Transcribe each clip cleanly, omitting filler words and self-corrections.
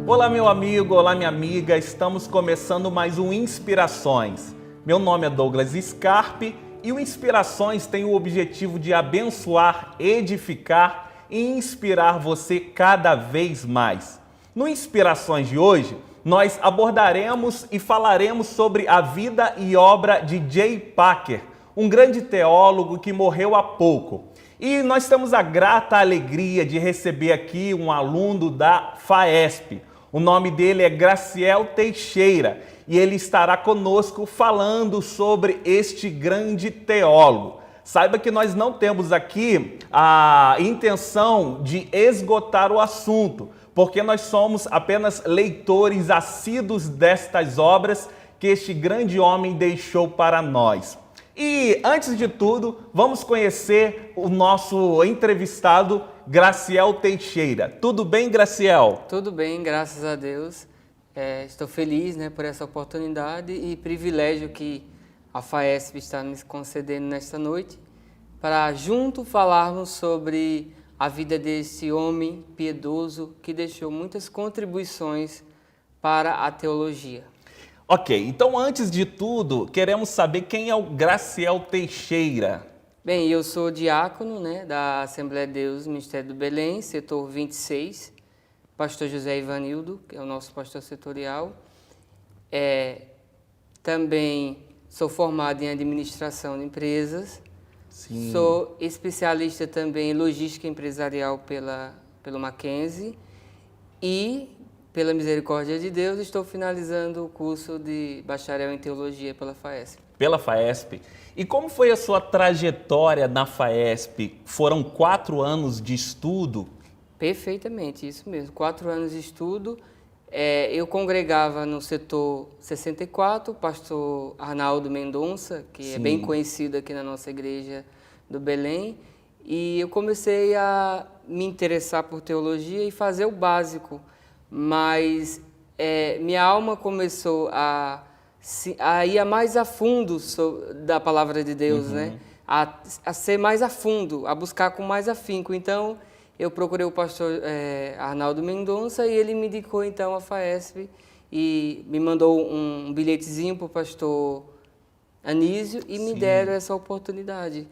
Olá, meu amigo, olá, minha amiga, estamos começando mais um Inspirações. Meu nome é Douglas Scarpe e o Inspirações tem o objetivo de abençoar, edificar e inspirar você cada vez mais. No Inspirações de hoje, nós abordaremos e falaremos sobre a vida e obra de J. Packer, um grande teólogo que morreu há pouco. E nós temos a grata alegria de receber aqui um aluno da FAESP. O nome dele é Graciel Teixeira e ele estará conosco falando sobre este grande teólogo. Saiba que nós não temos aqui a intenção de esgotar o assunto, porque nós somos apenas leitores assíduos destas obras que este grande homem deixou para nós. E, antes de tudo, vamos conhecer o nosso entrevistado, Graciel Teixeira. Tudo bem, Graciel? Tudo bem, graças a Deus. Estou feliz, por essa oportunidade e privilégio que a FAESP está nos concedendo nesta noite para junto falarmos sobre a vida desse homem piedoso que deixou muitas contribuições para a teologia. Ok, então antes de tudo, queremos saber quem é o Graciel Teixeira. Bem, eu sou diácono da Assembleia de Deus, Ministério do Belém, setor 26, pastor José Ivanildo, que é o nosso pastor setorial. Também sou formado em administração de empresas. Sim. Sou especialista também em logística empresarial pelo Mackenzie e, pela misericórdia de Deus, estou finalizando o curso de bacharel em teologia pela FAESP. Pela FAESP. E como foi a sua trajetória na FAESP? Foram 4 anos de estudo? Perfeitamente, isso mesmo. 4 anos de estudo. Eu congregava no setor 64, o pastor Arnaldo Mendonça, que Sim. é bem conhecido aqui na nossa igreja do Belém, e eu comecei a me interessar por teologia e fazer o básico, mas minha alma começou a ir mais a fundo da palavra de Deus, a ser mais a fundo, a buscar com mais afinco. Então, eu procurei o pastor Arnaldo Mendonça e ele me indicou então a FAESP e me mandou um bilhetezinho para o pastor Anísio e me deram essa oportunidade.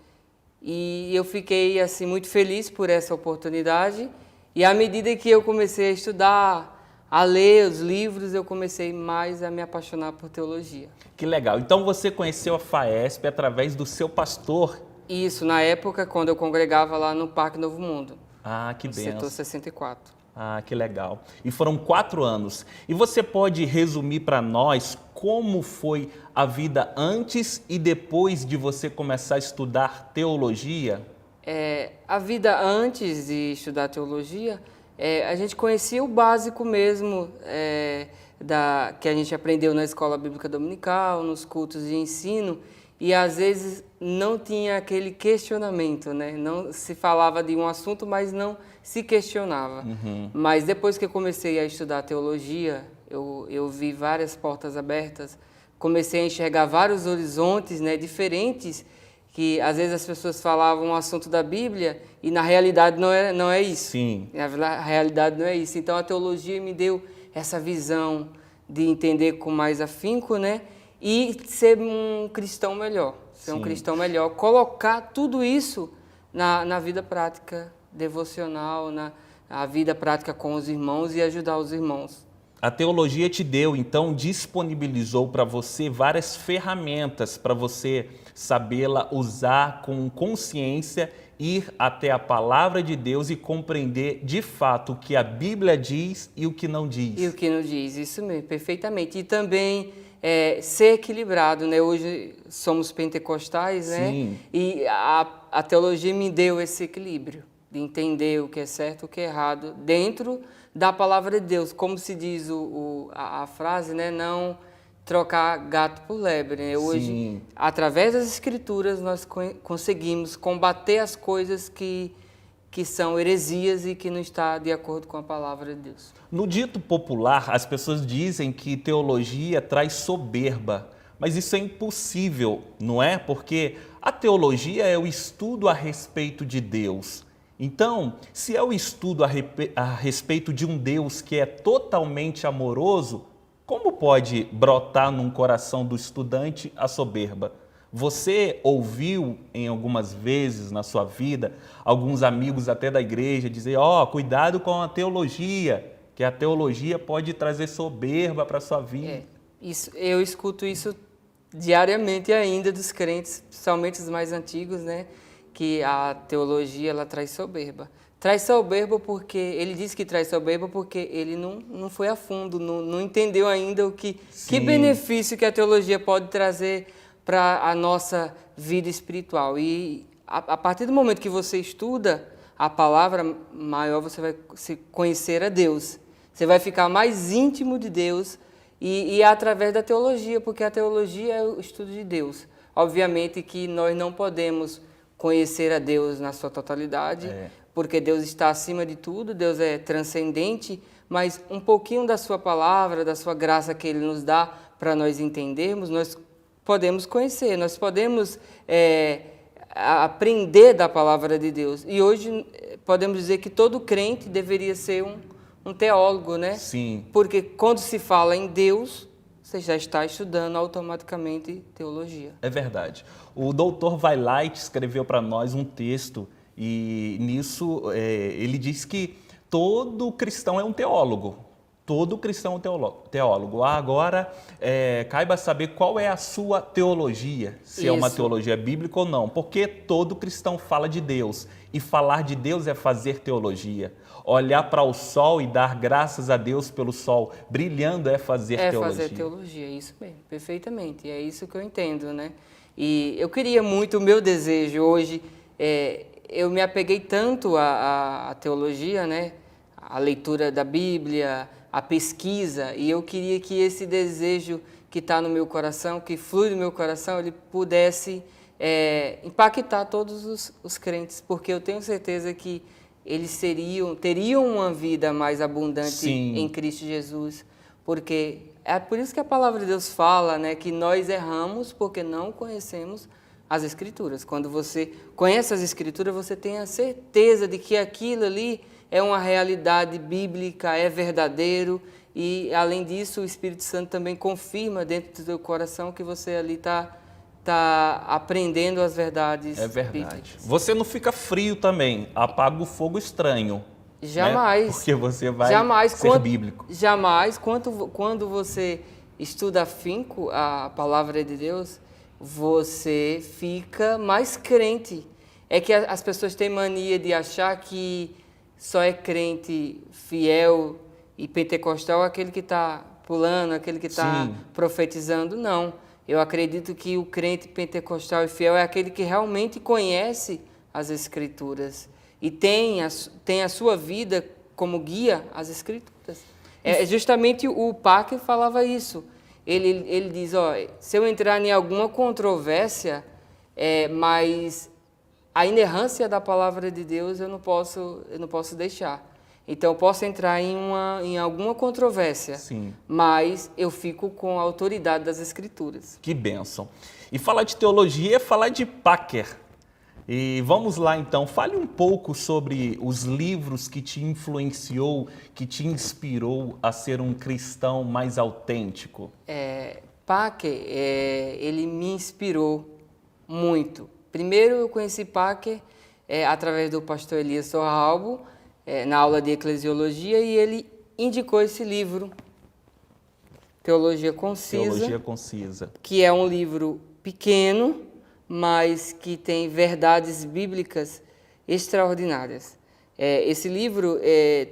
E eu fiquei assim muito feliz por essa oportunidade e à medida que eu comecei a estudar, a ler os livros, eu comecei mais a me apaixonar por teologia. Que legal. Então você conheceu a FAESP através do seu pastor? Isso, na época quando eu congregava lá no Parque Novo Mundo. Ah, que benção. Setor 64. Ah, que legal. E foram 4 anos. E você pode resumir para nós como foi a vida antes e depois de você começar a estudar teologia? A vida antes de estudar teologia, a gente conhecia o básico mesmo que a gente aprendeu na escola bíblica dominical, nos cultos de ensino, e às vezes não tinha aquele questionamento, Não se falava de um assunto, mas não se questionava. Mas depois que eu comecei a estudar teologia, eu vi várias portas abertas, comecei a enxergar vários horizontes diferentes, que às vezes as pessoas falavam um assunto da Bíblia e na realidade não é isso. Sim. Na realidade não é isso. Então a teologia me deu essa visão de entender com mais afinco, e ser um cristão melhor. Ser um cristão melhor. Colocar tudo isso na vida prática devocional, na vida prática com os irmãos e ajudar os irmãos. A teologia te deu, então, disponibilizou para você várias ferramentas para você sabê-la usar com consciência, ir até a palavra de Deus e compreender de fato o que a Bíblia diz e o que não diz. E o que não diz, isso mesmo, perfeitamente. E também ser equilibrado, Hoje somos pentecostais, Sim. E a teologia me deu esse equilíbrio de entender o que é certo e o que é errado dentro da palavra de Deus. Como se diz a frase, Não trocar gato por lebre. Hoje, através das Escrituras, nós conseguimos combater as coisas que são heresias e que não está de acordo com a palavra de Deus. No dito popular, as pessoas dizem que teologia traz soberba, Mas isso é impossível, não é? Porque a teologia é o estudo a respeito de Deus. Então, se é o estudo a respeito de um Deus que é totalmente amoroso, como pode brotar num coração do estudante a soberba? Você ouviu em algumas vezes na sua vida alguns amigos até da igreja dizer: cuidado com a teologia, que a teologia pode trazer soberba para a sua vida. Eu escuto isso diariamente ainda dos crentes, principalmente os mais antigos, né? Que a teologia ela traz soberba. Traz soberba porque ele diz que traz soberba porque ele não foi a fundo, não entendeu ainda que benefício que a teologia pode trazer para a nossa vida espiritual. E a partir do momento que você estuda a palavra, maior você vai se conhecer a Deus. Você vai ficar mais íntimo de Deus e é através da teologia, porque a teologia é o estudo de Deus. Obviamente que nós não podemos conhecer a Deus na sua totalidade, porque Deus está acima de tudo, Deus é transcendente, mas um pouquinho da sua palavra, da sua graça que Ele nos dá para nós entendermos, nós podemos conhecer, nós podemos aprender da palavra de Deus. E hoje podemos dizer que todo crente deveria ser um teólogo, né? Sim. Porque quando se fala em Deus, você já está estudando automaticamente teologia. É verdade. O Dr. Weinlein escreveu para nós um texto e nisso ele diz que todo cristão é um teólogo. Todo cristão é um teólogo. Agora, caiba saber qual é a sua teologia, se é uma teologia bíblica ou não, porque todo cristão fala de Deus e falar de Deus é fazer teologia. Olhar para o sol e dar graças a Deus pelo sol brilhando é fazer teologia. É fazer teologia, isso mesmo, perfeitamente. E é isso que eu entendo, né? E eu queria muito, o meu desejo hoje, eu me apeguei tanto à teologia, né? A leitura da Bíblia, a pesquisa, e eu queria que esse desejo que está no meu coração, que flui no meu coração, ele pudesse impactar todos os crentes, porque eu tenho certeza que eles teriam uma vida mais abundante em Cristo Jesus, porque é por isso que a palavra de Deus fala, né, que nós erramos porque não conhecemos as Escrituras. Quando você conhece as Escrituras, você tem a certeza de que aquilo ali é uma realidade bíblica, é verdadeiro, e além disso o Espírito Santo também confirma dentro do seu coração que você ali está aprendendo as verdades bíblicas. Você não fica frio também, apaga o fogo estranho. Jamais. Né? Porque você vai ser bíblico. Jamais. Quando você estuda afinco a palavra de Deus, você fica mais crente. É que as pessoas têm mania de achar que só é crente fiel e pentecostal aquele que está pulando, aquele que está profetizando. Não. Eu acredito que o crente pentecostal e fiel é aquele que realmente conhece as Escrituras e tem a sua vida como guia às Escrituras. Justamente o Parker falava isso. Ele diz, se eu entrar em alguma controvérsia, mas a inerrância da palavra de Deus eu não posso deixar. Então, eu posso entrar em alguma controvérsia, mas eu fico com a autoridade das Escrituras. Que bênção. E falar de teologia é falar de Parker. E vamos lá, então. Fale um pouco sobre os livros que te influenciou, que te inspirou a ser um cristão mais autêntico. Parker, ele me inspirou muito. Primeiro, eu conheci Parker através do pastor Elias Sorralbo, na aula de eclesiologia, e ele indicou esse livro, Teologia Concisa, que é um livro pequeno, mas que tem verdades bíblicas extraordinárias. Esse livro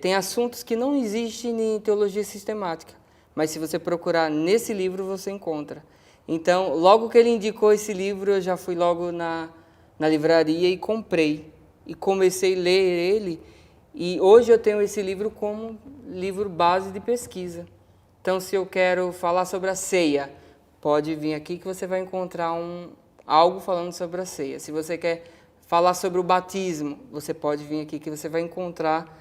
tem assuntos que não existem em teologia sistemática, mas se você procurar nesse livro, você encontra. Então, logo que ele indicou esse livro, eu já fui logo na livraria e comprei. E comecei a ler ele. E hoje eu tenho esse livro como livro base de pesquisa. Então, se eu quero falar sobre a ceia, pode vir aqui que você vai encontrar algo falando sobre a ceia. Se você quer falar sobre o batismo, você pode vir aqui que você vai encontrar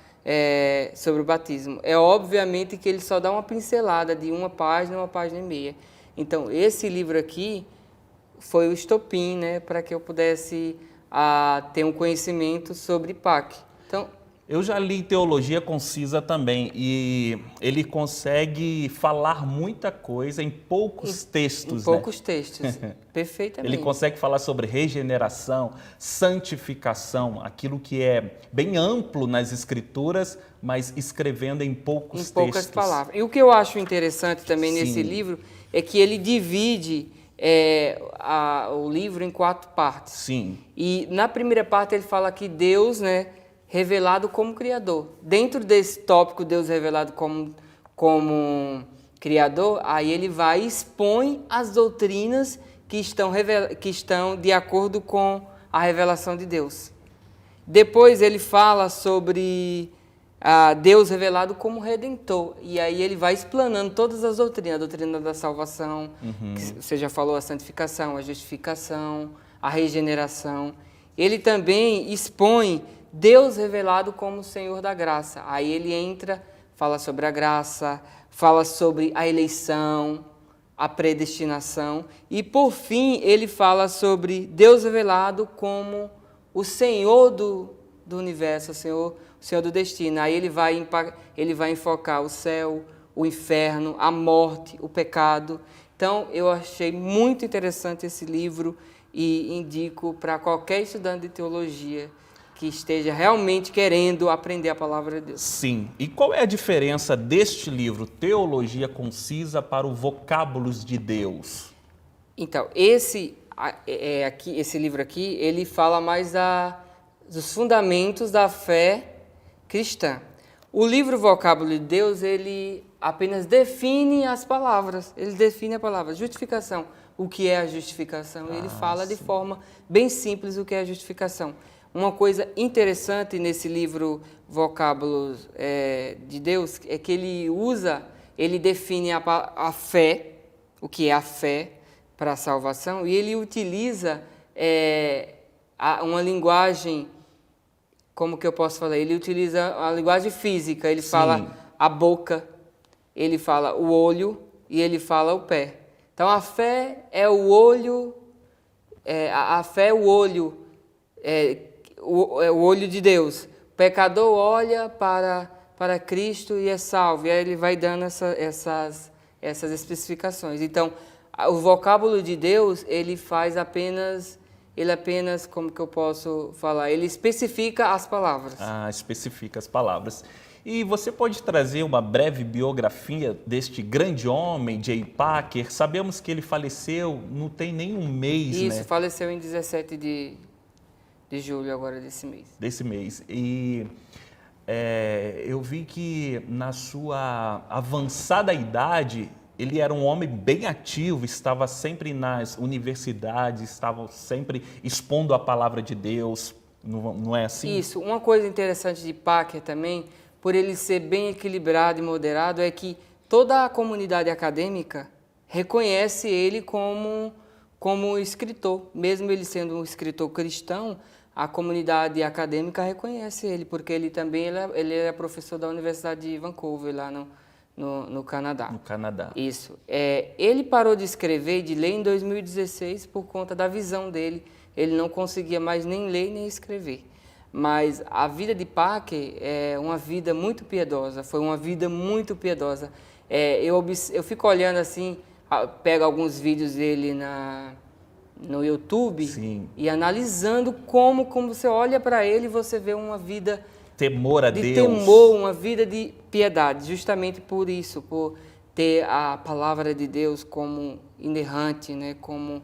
sobre o batismo. Obviamente que ele só dá uma pincelada de uma página e meia. Então, esse livro aqui foi o estopim, né, para que eu pudesse ter um conhecimento sobre PAC. Então, eu já li Teologia Concisa também e ele consegue falar muita coisa em poucos textos. Em poucos textos, perfeitamente. Ele consegue falar sobre regeneração, santificação, aquilo que é bem amplo nas Escrituras, mas escrevendo em poucos textos. Em poucas palavras. E o que eu acho interessante também Sim. nesse livro é que ele divide o livro em 4 partes. Sim. E na primeira parte ele fala que Deus, né, revelado como Criador. Dentro desse tópico, Deus revelado como Criador, aí ele vai e expõe as doutrinas que estão de acordo com a revelação de Deus. Depois ele fala sobre Deus revelado como Redentor. E aí ele vai explanando todas as doutrinas. A doutrina da salvação, que você já falou, a santificação, a justificação, a regeneração. Ele também expõe Deus revelado como Senhor da graça. Aí ele entra, fala sobre a graça, fala sobre a eleição, a predestinação. E, por fim, ele fala sobre Deus revelado como o Senhor do universo, o Senhor do destino. Aí ele vai enfocar o céu, o inferno, a morte, o pecado. Então, eu achei muito interessante esse livro e indico para qualquer estudante de teologia que esteja realmente querendo aprender a palavra de Deus. Sim. E qual é a diferença deste livro, Teologia Concisa, para o Vocábulos de Deus? Então, esse livro aqui, ele fala mais dos fundamentos da fé cristã. O livro Vocábulo de Deus, ele apenas define as palavras. Ele define a palavra justificação. O que é a justificação? Ele fala de forma bem simples o que é a justificação. Uma coisa interessante nesse livro Vocábulos de Deus é que ele define a fé, o que é a fé para a salvação, e ele utiliza uma linguagem, como que eu posso falar? Ele utiliza a linguagem física, ele fala a boca, ele fala o olho e ele fala o pé. Então a fé é o olho, a fé é o olho, o olho de Deus. O pecador olha para Cristo e é salvo. E aí ele vai dando essas especificações. Então, o vocábulo de Deus, ele apenas, como que eu posso falar? Ele especifica as palavras. Especifica as palavras. E você pode trazer uma breve biografia deste grande homem, J. Packer? Sabemos que ele faleceu, não tem nem um mês, né? Isso, faleceu em 17 de julho agora desse mês. Desse mês. E eu vi que na sua avançada idade, ele era um homem bem ativo, estava sempre nas universidades, estava sempre expondo a palavra de Deus, não é assim? Isso. Uma coisa interessante de Packer também, por ele ser bem equilibrado e moderado, é que toda a comunidade acadêmica reconhece ele como escritor. Mesmo ele sendo um escritor cristão, a comunidade acadêmica reconhece ele, porque ele também ele é professor da Universidade de Vancouver, lá no Canadá. No Canadá. Isso. Ele parou de escrever e de ler em 2016 por conta da visão dele. Ele não conseguia mais nem ler nem escrever. Mas a vida de Packer é uma vida muito piedosa, foi uma vida muito piedosa. Eu fico olhando assim, pego alguns vídeos dele no YouTube. Sim. E analisando como você olha para ele, você vê uma vida temor a Deus. De temor, uma vida de piedade, justamente por isso, por ter a palavra de Deus como inerrante, né, como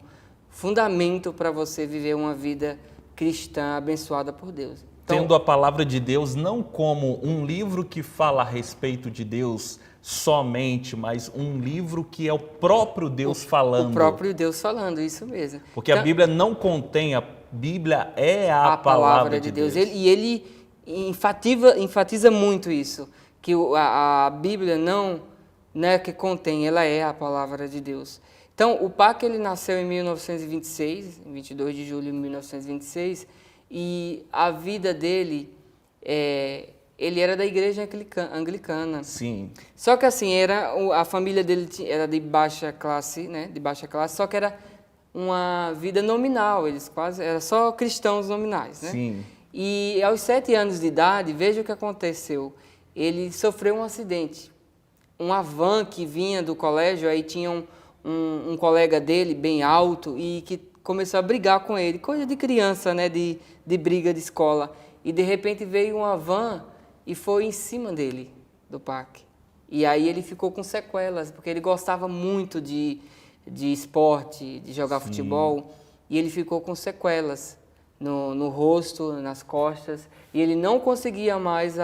fundamento para você viver uma vida cristã abençoada por Deus. Então, tendo a palavra de Deus não como um livro que fala a respeito de Deus somente, mas um livro que é o próprio Deus falando. O próprio Deus falando, isso mesmo. Porque então, a Bíblia não contém, a Bíblia é a palavra de Deus. E ele enfatiza muito isso, que a Bíblia não é que contém, ela é a palavra de Deus. Então, o Packer, ele nasceu em 1926, em 22 de julho de 1926, e a vida dele ele era da igreja anglicana. Sim. Só que assim, a família dele era de baixa classe, né? De baixa classe, só que era uma vida nominal, eles quase eram só cristãos nominais, né? Sim. E aos 7 anos de idade, veja o que aconteceu. Ele sofreu um acidente. Uma van que vinha do colégio, aí tinha um colega dele bem alto e que começou a brigar com ele, coisa de criança, né? De briga de escola. E de repente veio uma van e foi em cima dele, do parque. E aí ele ficou com sequelas, porque ele gostava muito de esporte, de jogar futebol, e ele ficou com sequelas no rosto, nas costas, e ele não conseguia mais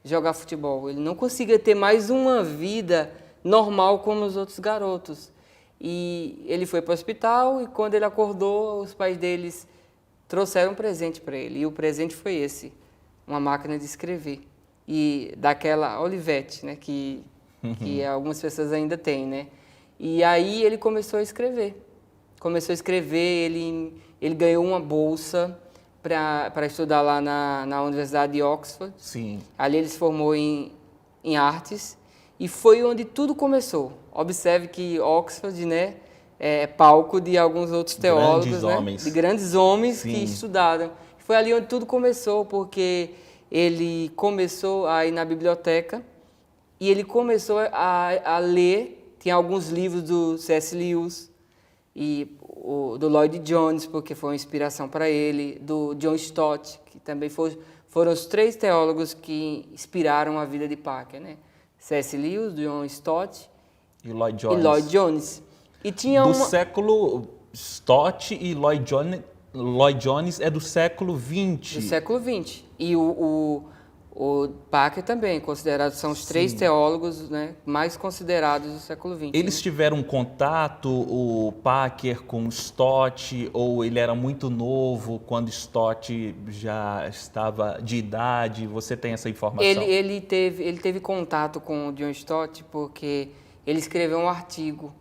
jogar futebol, ele não conseguia ter mais uma vida normal como os outros garotos. E ele foi para o hospital, e quando ele acordou, os pais deles trouxeram um presente para ele, e o presente foi esse, uma máquina de escrever, e daquela Olivetti, né, que algumas pessoas ainda têm, né? E aí ele começou a escrever. Ele ganhou uma bolsa para estudar lá na Universidade de Oxford. Sim. Ali ele se formou em artes e foi onde tudo começou. Observe que Oxford, né, é palco de alguns outros teólogos, Grandes né, homens. de grandes homens Sim. que estudaram. Foi ali onde tudo começou, porque ele começou a ir na biblioteca e ele começou a ler. Tinha alguns livros do C.S. Lewis e do Lloyd Jones, porque foi uma inspiração para ele, do John Stott, que também foram os 3 teólogos que inspiraram a vida de Parker, né? C.S. Lewis, John Stott E Lloyd Jones. E tinha do século Stott e Lloyd Jones é do século XX. Do século XX. E o Parker também, considerado, são os 3 teólogos, né, mais considerados do século XX. Eles tiveram contato, o Parker, com o Stott, ou ele era muito novo quando Stott já estava de idade? Você tem essa informação? Ele teve contato com o John Stott porque ele escreveu um artigo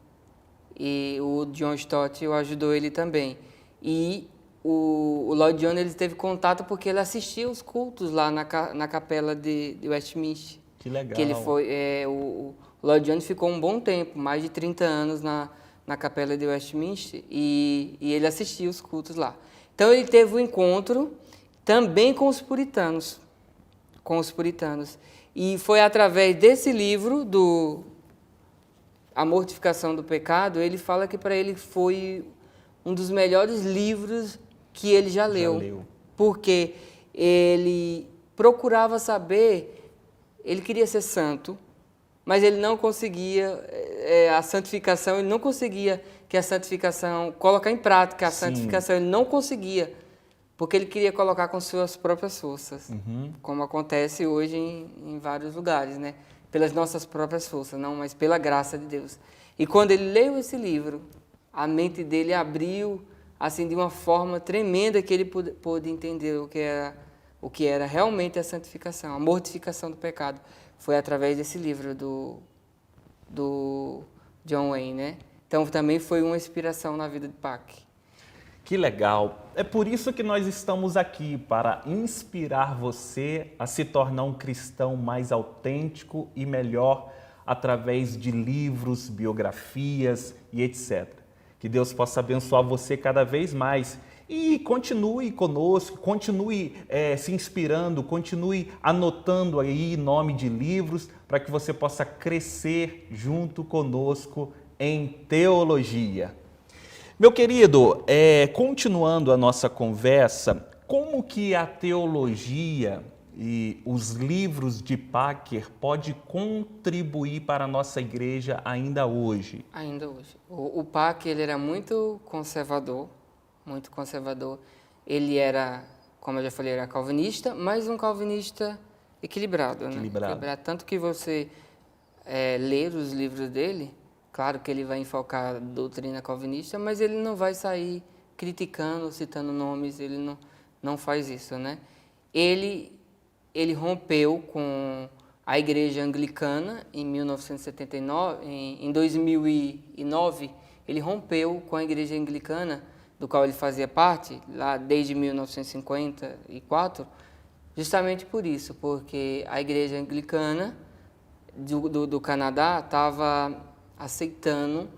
e o John Stott ajudou ele também. E o Lloyd Jones ele teve contato porque ele assistia os cultos lá na capela de Westminster. Que legal. Que ele foi, o Lloyd Jones ficou um bom tempo, mais de 30 anos na capela de Westminster e ele assistia os cultos lá. Então ele teve um encontro também com os puritanos. E foi através desse livro, A Mortificação do Pecado, ele fala que para ele foi um dos melhores livros que ele já leu. Porque ele procurava saber, ele queria ser santo, mas ele não conseguia, a santificação, ele não conseguia colocar em prática a santificação, ele não conseguia, porque ele queria colocar com suas próprias forças, como acontece hoje em vários lugares, né? Pelas nossas próprias forças, não, mas pela graça de Deus. E quando ele leu esse livro, a mente dele abriu assim de uma forma tremenda que ele pôde entender o que era realmente a santificação, a mortificação do pecado. Foi através desse livro do John Wayne, né? Então também foi uma inspiração na vida de Parker. Que legal! É por isso que nós estamos aqui, para inspirar você a se tornar um cristão mais autêntico e melhor através de livros, biografias e etc. Que Deus possa abençoar você cada vez mais. E continue conosco, continue se inspirando, continue anotando aí nome de livros para que você possa crescer junto conosco em teologia. Meu querido, continuando a nossa conversa, como que a teologia e os livros de Parker pode contribuir para a nossa igreja ainda hoje? Ainda hoje. O Parker ele era muito conservador. Ele era, como eu já falei, era calvinista, mas um calvinista equilibrado. Tanto que você ler os livros dele, claro que ele vai enfocar a doutrina calvinista, mas ele não vai sair criticando, citando nomes, ele não faz isso, né? Ele rompeu com a igreja anglicana em 1979, em 2009, ele rompeu com a igreja anglicana, do qual ele fazia parte, lá desde 1954, Justamente por isso, porque a igreja anglicana do Canadá estava aceitando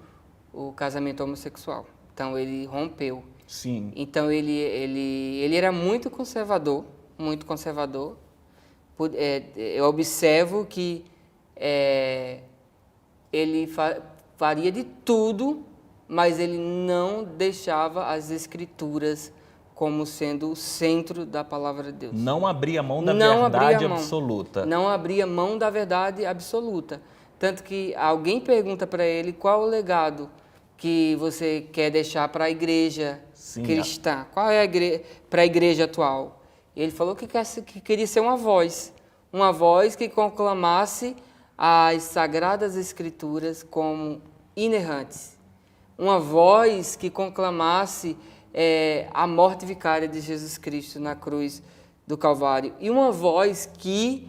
o casamento homossexual. Então ele rompeu. Sim. Então ele era muito conservador, muito conservador. Eu observo que ele faria de tudo, mas ele não deixava as escrituras como sendo o centro da palavra de Deus. Não abria mão da Não verdade abria mão. absoluta. Não abria mão da verdade absoluta. Tanto que alguém pergunta para ele qual o legado que você quer deixar para a igreja cristã. Qual é para a igreja atual? Ele falou que queria ser uma voz que conclamasse as sagradas escrituras como inerrantes. Uma voz que conclamasse a morte vicária de Jesus Cristo na cruz do Calvário. E uma voz que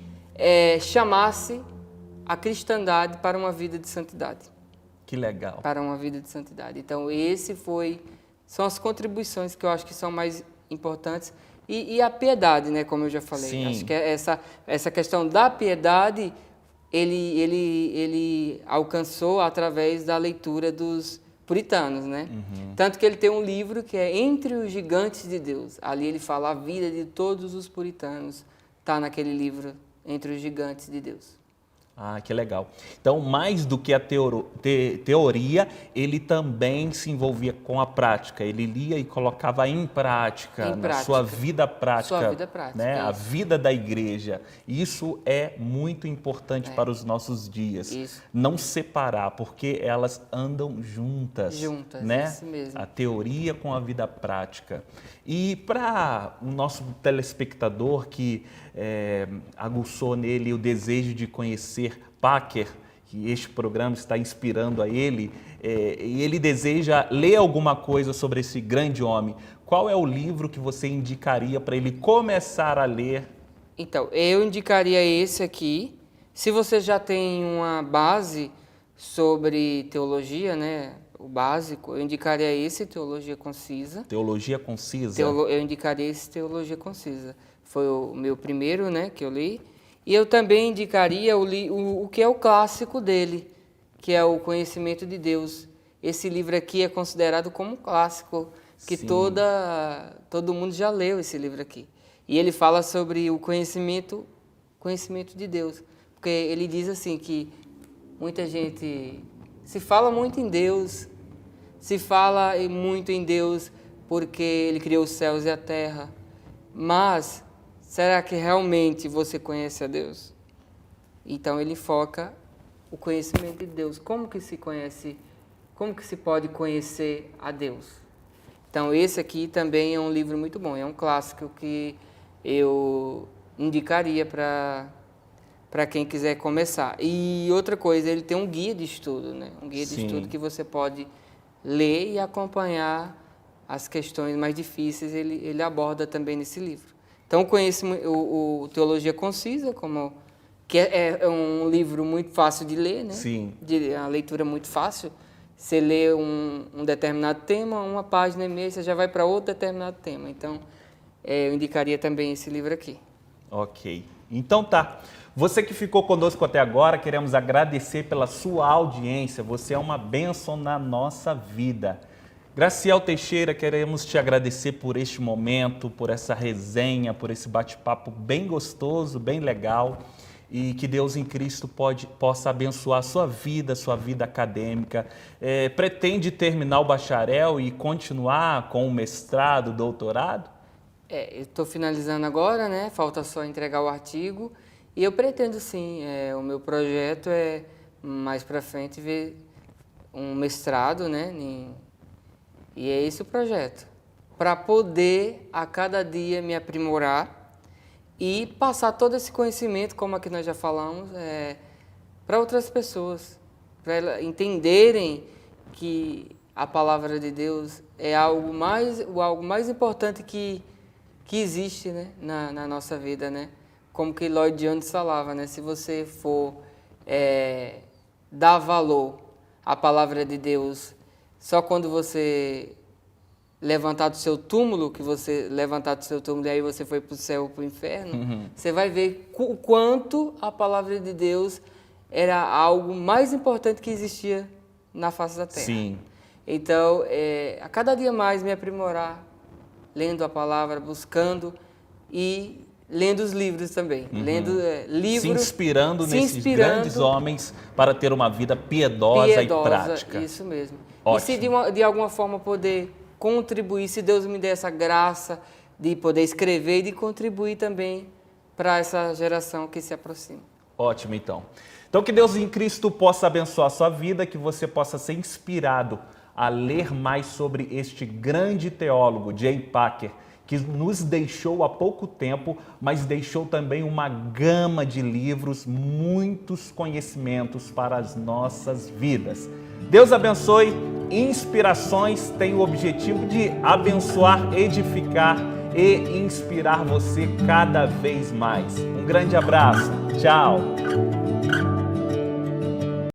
chamasse a cristandade para uma vida de santidade. Que legal. Para uma vida de santidade. Então, são as contribuições que eu acho que são mais importantes. E a piedade, né, como eu já falei. Sim. Acho que essa questão da piedade, ele alcançou através da leitura dos puritanos, né? Uhum. Tanto que ele tem um livro que é Entre os Gigantes de Deus. Ali ele fala a vida de todos os puritanos. Está naquele livro, Entre os Gigantes de Deus. Ah, que legal. Então, mais do que a teoria, ele também se envolvia com a prática. Ele lia e colocava em prática, sua vida prática. Sua vida prática, né? A vida da igreja. Isso é muito importante para os nossos dias. Isso. Não separar, porque elas andam juntas. Juntas, né? isso mesmo. A teoria com a vida prática. E para o nosso telespectador que aguçou nele o desejo de conhecer Packer, que este programa está inspirando a ele, e ele deseja ler alguma coisa sobre esse grande homem, qual é o livro que você indicaria para ele começar a ler? Então, eu indicaria esse aqui. Se você já tem uma base sobre teologia, né, o básico, eu indicaria esse, Teologia Concisa. Teologia Concisa? Eu indicaria esse, Teologia Concisa. Foi o meu primeiro, né, que eu li. E eu também indicaria o que é o clássico dele, que é o Conhecimento de Deus. Esse livro aqui é considerado como um clássico, que todo mundo já leu esse livro aqui. E ele fala sobre o conhecimento de Deus. Porque ele diz assim que muita gente se fala muito em Deus, porque ele criou os céus e a terra. Mas será que realmente você conhece a Deus? Então ele foca o conhecimento de Deus. Como que se conhece? Como que se pode conhecer a Deus? Então esse aqui também é um livro muito bom. É um clássico que eu indicaria para quem quiser começar. E outra coisa, ele tem um guia de estudo, né? Um guia de estudo que você pode ler e acompanhar as questões mais difíceis. Ele aborda também nesse livro. Então, o Teologia Concisa, que é um livro muito fácil de ler, né? Sim. A leitura é muito fácil. Você lê um determinado tema, uma página e meia, você já vai para outro determinado tema. Então, eu indicaria também esse livro aqui. Ok. Então tá. Você que ficou conosco até agora, queremos agradecer pela sua audiência. Você é uma bênção na nossa vida. Graciel Teixeira, queremos te agradecer por este momento, por essa resenha, por esse bate-papo bem gostoso, bem legal. E que Deus em Cristo possa abençoar a sua vida acadêmica. Pretende terminar o bacharel e continuar com o mestrado, doutorado? Eu estou finalizando agora, né? Falta só entregar o artigo. E eu pretendo sim, o meu projeto é mais para frente ver um mestrado, né? E é esse o projeto, para poder a cada dia me aprimorar e passar todo esse conhecimento, como aqui nós já falamos, para outras pessoas, para elas entenderem que a palavra de Deus é algo mais importante que existe, né? na nossa vida, né? Como que Lloyd Jones falava, né? Se você for dar valor à palavra de Deus só quando você levantar do seu túmulo, que você levantar do seu túmulo e aí você foi para o céu ou para o inferno, você vai ver o quanto a palavra de Deus era algo mais importante que existia na face da terra. Sim. Então, a cada dia mais me aprimorar, lendo a palavra, buscando e lendo os livros também. Lendo livros. Se inspirando nesses grandes homens para ter uma vida piedosa e prática. Isso mesmo. Ótimo. E se de alguma forma poder contribuir, se Deus me der essa graça de poder escrever e de contribuir também para essa geração que se aproxima. Ótimo, então. Então, que Deus em Cristo possa abençoar a sua vida, que você possa ser inspirado a ler mais sobre este grande teólogo, J. Packer, que nos deixou há pouco tempo, mas deixou também uma gama de livros, muitos conhecimentos para as nossas vidas. Deus abençoe. Inspirações tem o objetivo de abençoar, edificar e inspirar você cada vez mais. Um grande abraço. Tchau.